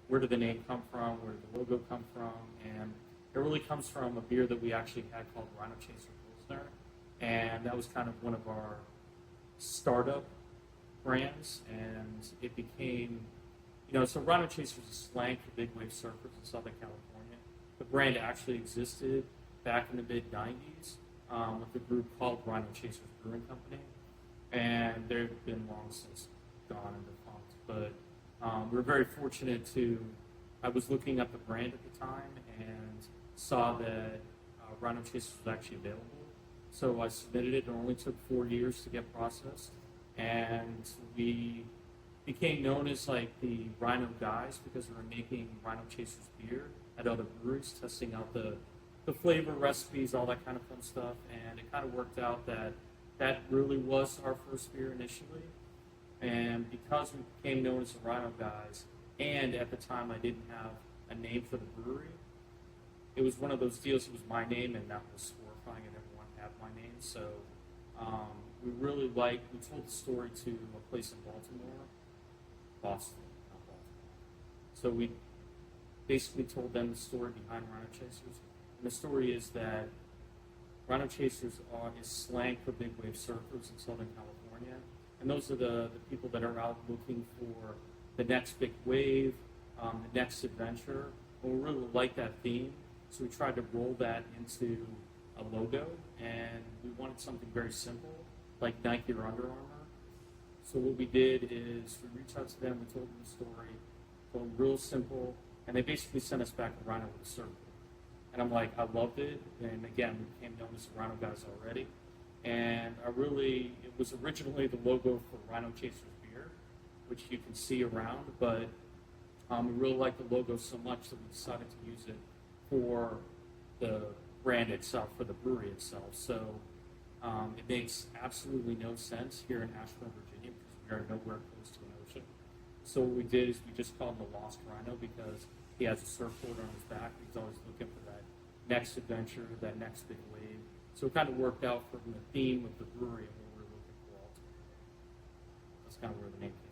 where did the name come from, where did the logo come from, and it really comes from a beer that we actually had called Rhino Chaser Pilsner, and that was kind of one of our startup brands, and it became, so Rhino Chaser is a slang for big wave surfers in Southern California. The brand actually existed back in the mid-90s with a group called Rhino Chasers Brewing Company, and they've been long since gone and defunct. But we were very fortunate I was looking at the brand at the time and saw that Rhino Chasers was actually available. So I submitted it. It only took 4 years to get processed. And we became known as like the Rhino guys because we were making Rhino Chasers beer at other breweries, testing out the flavor recipes, all that kind of fun stuff. And it kind of worked out that really was our first beer initially. And because we became known as the Rhino guys, and at the time I didn't have a name for the brewery, it was one of those deals. It was my name, and that was horrifying, and everyone had my name. So we told the story to a place in Boston, not Baltimore. So we basically told them the story behind Rhino Chasers. And the story is that Rhino Chasers is slang for big wave surfers in Southern California. And those are the people that are out looking for the next big wave, the next adventure. And we really like that theme. So we tried to roll that into a logo, and we wanted something very simple, like Nike or Under Armour. So what we did is we reached out to them, we told them the story, told them real simple, and they basically sent us back a Rhino with a surfboard. And I'm like, I loved it, and again, we became known as the Rhino guys already. And it was originally the logo for Rhino Chasers beer, which you can see around, but we really liked the logo so much that we decided to use it for the brand itself, for the brewery itself. So it makes absolutely no sense here in Ashburn, Virginia, because we are nowhere close to an ocean. So what we did is we just called him the Lost Rhino because he has a surfboard on his back. He's always looking for that next adventure, that next big wave. So it kind of worked out from the theme of the brewery and what we were looking for ultimately. That's kind of where the name came from.